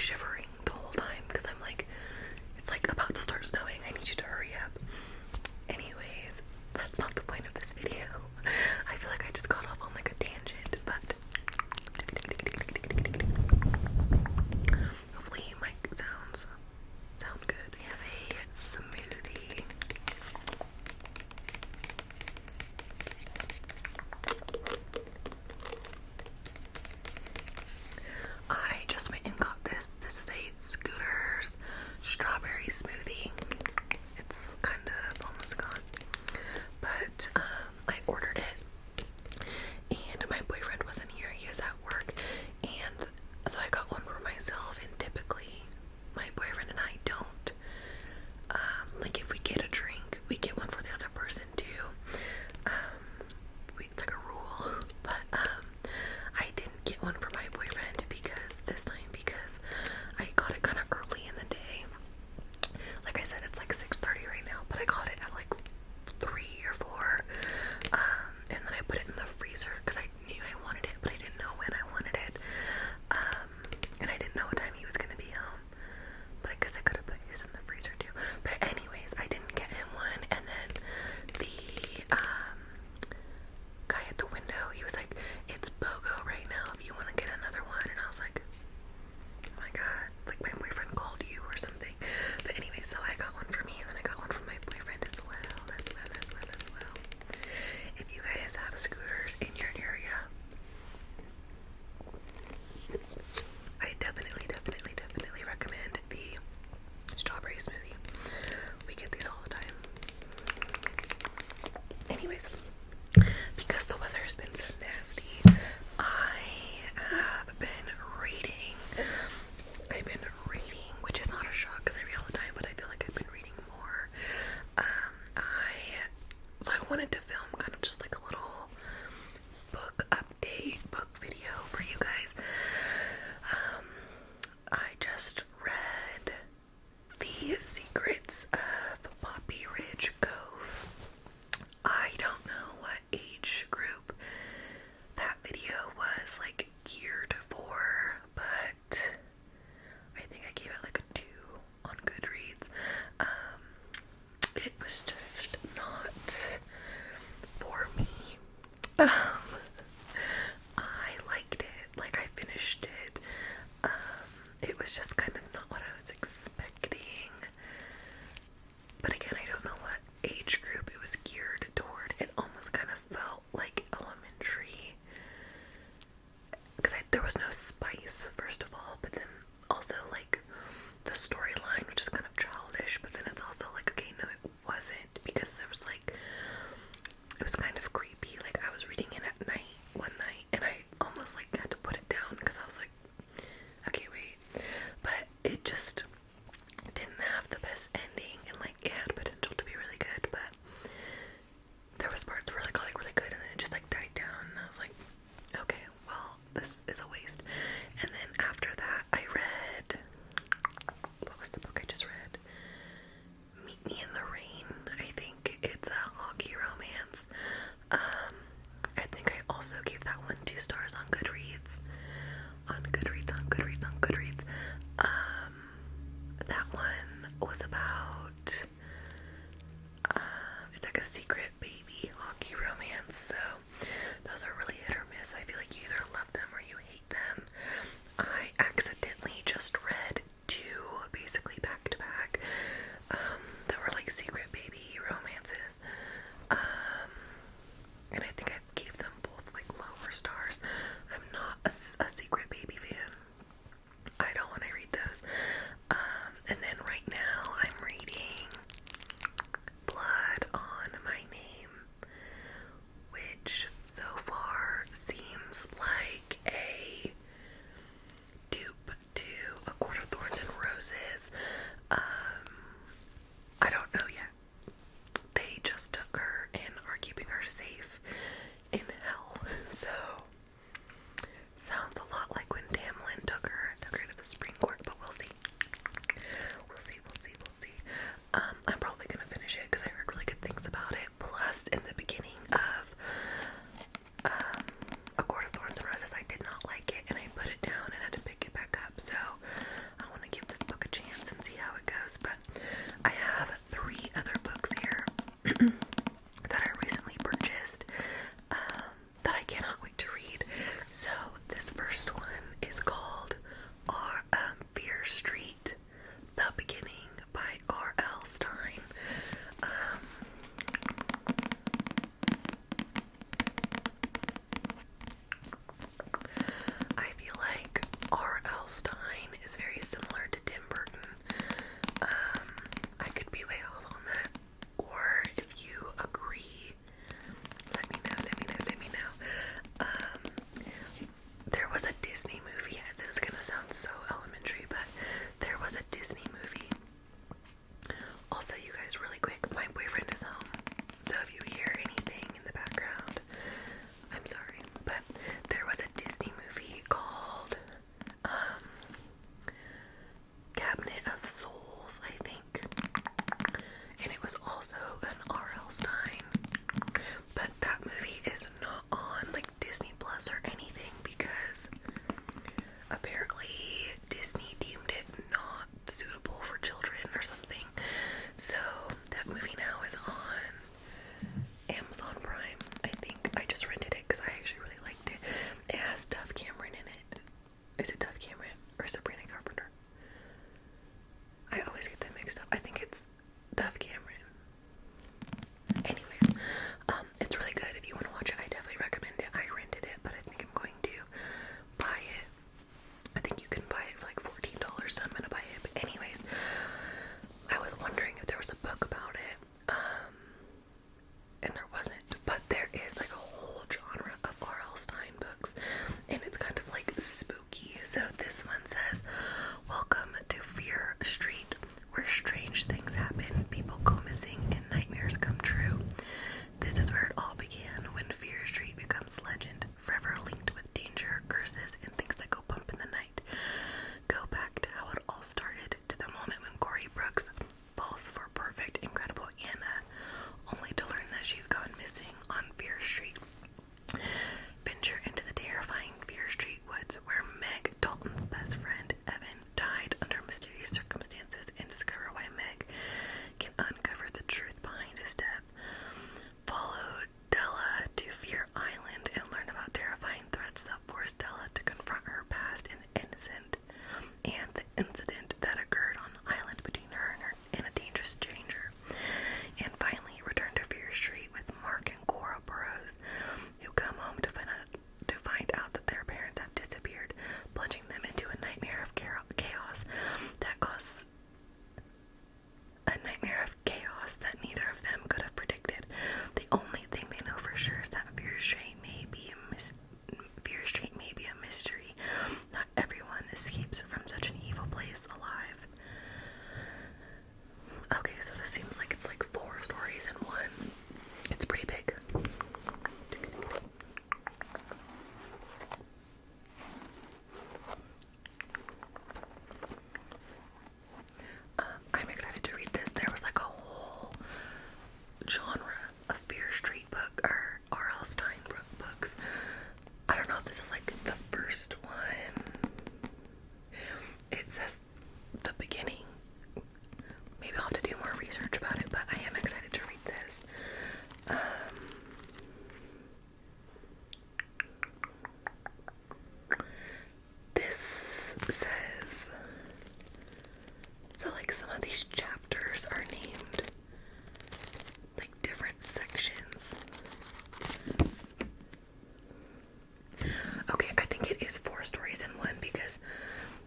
shivering the whole time because I'm like, it's like about to start snowing. I need you to hurry up. Anyways, that's not the point of this video. I feel like I just got off on like a tangent, but hopefully my sounds sound good. We have a smoothie. I just went and got this. This is a incident that occurred on the island between her and a dangerous stranger, and finally returned to Fear Street with Mark and Cora Burrows, who come home to find out that their parents have disappeared, plunging them into a nightmare of chaos that neither of them could have predicted. The only thing they know for sure is that Fear Street may be a mystery. Not everyone escapes from such an evil place alive. Okay, so this seems like it's like 4 stories in one. It's pretty big. I'm excited to read this. There was like a whole genre of Fear Street book or R.L. Stein books. I don't know if this is like the first one. It says the beginning. Maybe I'll have to do more research about it, but I am excited to read this. This says, so like some of these chapters are named like different sections. Okay, I think it is 4 stories in one, because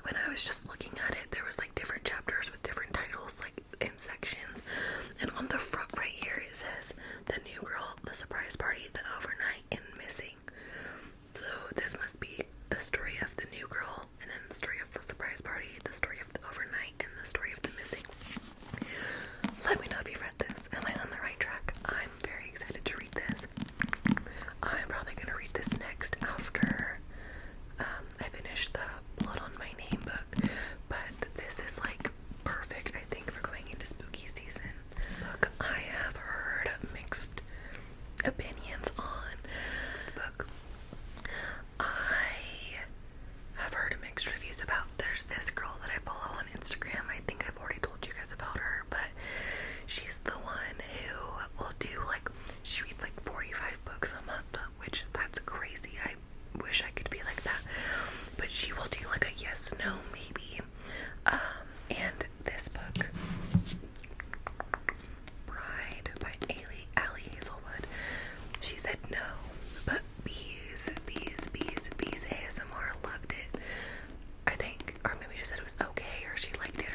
when I was just looking at it, there was like different chapters with different titles, like in sections. And on the front right here, it says The New Girl, The Surprise Party, The Overnight, and Missing. So this must be the story of the new girl, and then the story of the surprise party, the story of the overnight, and the story of the missing. Let me know if you've read this. Am I on the right track? I'm very excited to read this. I'm probably going to read this next after I finish the Blood on My Name book, but this is like perfect, I think, for going into spooky season. This book I have heard mixed opinions on. This book I have heard mixed reviews about. There's this girl that I follow on Instagram. I think I've already told you guys about her, but she's the one who will do like, she reads like 45 books a month, which that's crazy. I wish I could be like that. But she will do like a yes, no, maybe. And this book, Bride by Allie Hazelwood, she said no, but Bees ASMR loved it. I think, or maybe she said it was okay, or she liked it,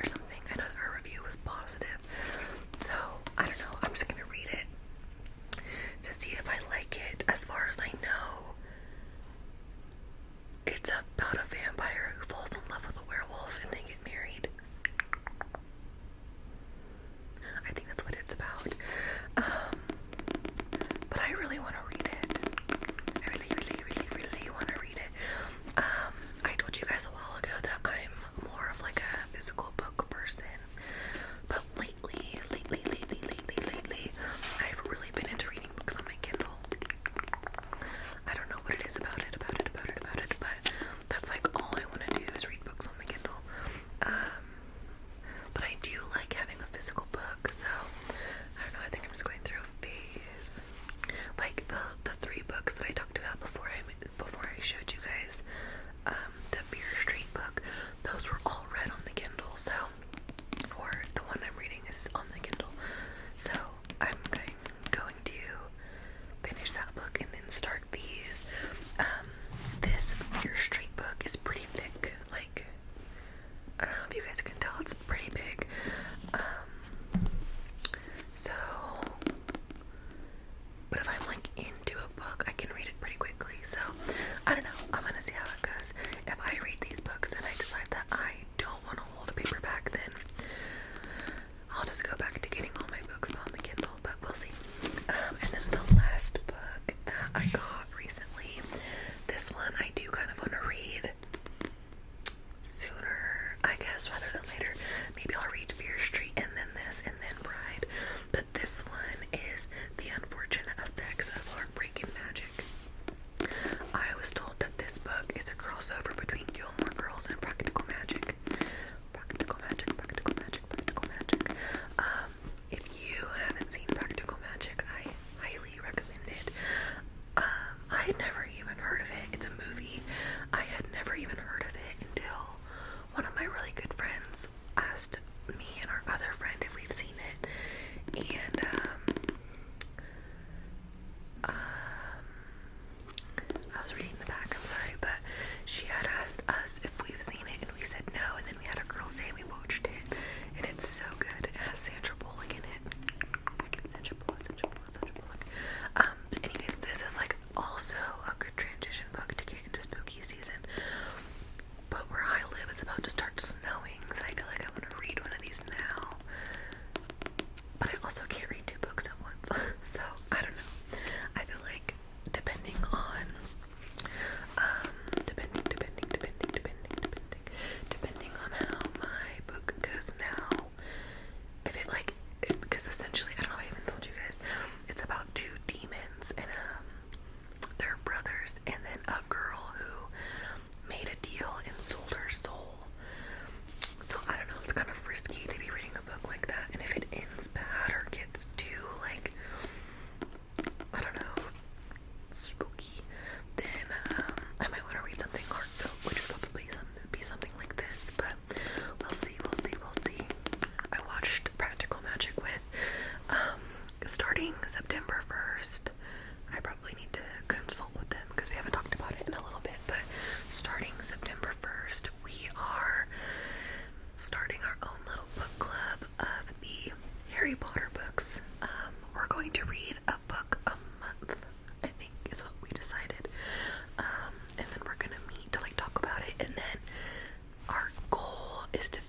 is to